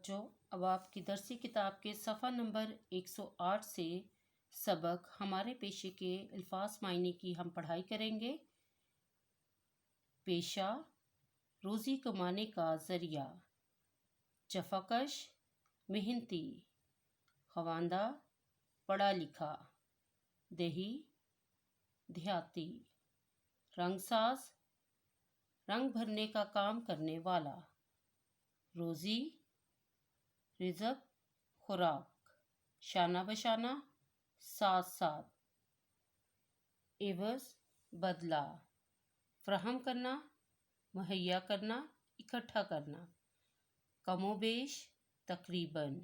बच्चों, अब आपकी दरसी किताब के सफ़ा नंबर 108 से सबक हमारे पेशे के अल्फाज मायने की हम पढ़ाई करेंगे। पेशा, रोज़ी कमाने का ज़रिया। जफाकश, मेहनती। खवांदा, पढ़ा लिखा। देही, देहाती। रंगसाज, रंग भरने का काम करने वाला। रोज़ी, रिज़्क, खुराक। शाना बशाना, साथ साथ। एवज़, बदला। फराहम करना, मुहैया करना, इकट्ठा करना। कमोबेश, तकरीबन।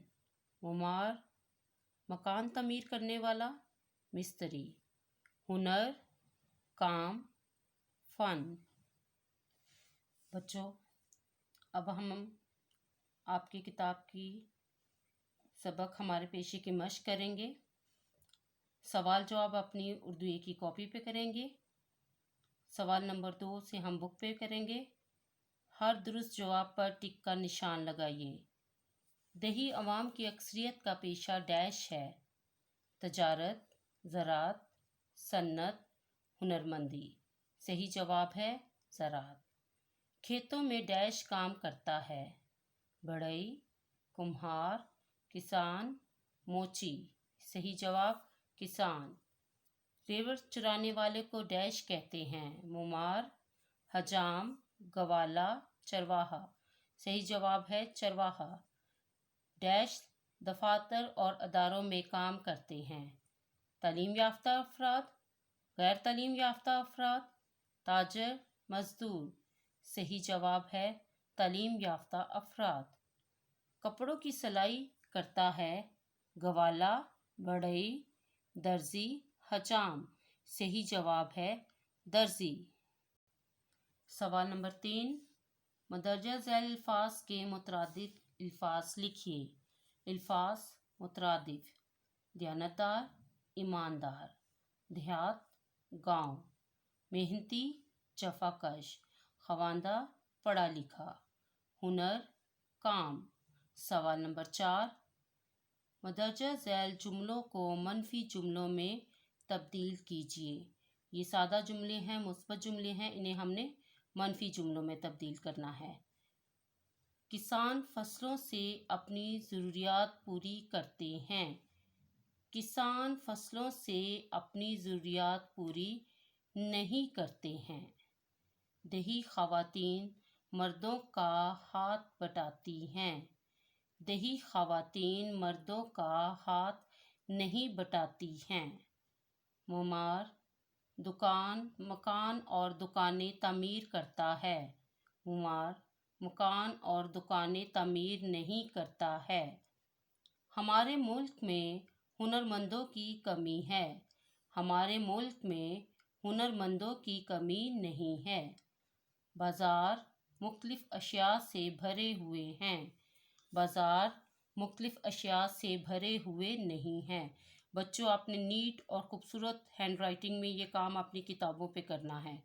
मुमार, मकान तमीर करने वाला, मिस्त्री। हुनर, काम, फ़न। बच्चों, अब हम आपकी किताब की सबक हमारे पेशे की मश्क करेंगे। सवाल जवाब अपनी उर्दू की कॉपी पे करेंगे। सवाल नंबर 2 से हम बुक पे करेंगे। हर दुरुस्त जवाब पर टिक का निशान लगाइए। देही अवाम की अक्सरियत का पेशा डैश है। तजारत, ज़राअत, सन्नत, हुनरमंदी। सही जवाब है ज़राअत। खेतों में डैश काम करता है। बढ़ई, कुम्हार, किसान, मोची। सही जवाब किसान। रेवड़ चुराने वाले को डैश कहते हैं। मुमार, हजाम, गवाला, चरवाहा। सही जवाब है चरवाहा। डैश दफातर और अदारों में काम करते हैं। तालीम याफ्ता अफराद, गैर तालीम याफ्ता अफराद, ताजर, मजदूर। सही जवाब है तालीम याफ्ता अफराद। कपड़ों की सिलाई करता है। गवाला, बढ़ई, दर्जी, हजाम। सही जवाब है दर्जी। सवाल नंबर 3, मदरजा झैल अल्फाज के मुतरादिफ अल्फाज लिखिए। अल्फाज मुतरादिफ: दयानतदार, ईमानदार। देहात, गांव। मेहनती, जफाकश। खवांदा, पढ़ा लिखा। हुनर, काम। सवाल नंबर 4, मदरजा झैल जुमलों को मनफी जुमलों में तब्दील कीजिए। ये सादा जुमले हैं, मुस्बत जुमले हैं, इन्हें हमने मनफी जुमलों में तब्दील करना है। किसान फसलों से अपनी ज़रूरियात पूरी करते हैं। किसान फसलों से अपनी ज़रूरियात पूरी नहीं करते हैं। देही ख़वातीन मर्दों का हाथ बटाती हैं। देही ख़वातीन मर्दों का हाथ नहीं बटाती हैं। मुमार, दुकान, मकान और दुकानें तामीर करता है। मुमार, मकान और दुकानें तामीर नहीं करता है। हमारे मुल्क में हुनरमंदों की कमी है। हमारे मुल्क में हुनरमंदों की कमी नहीं है। बाज़ार मुख्तलिफ अशिया से भरे हुए हैं। बाज़ार मुख्तलिफ अशिया से भरे हुए नहीं हैं। बच्चों, आपने नीट और खूबसूरत हैंड राइटिंग में ये काम अपनी किताबों पे करना है।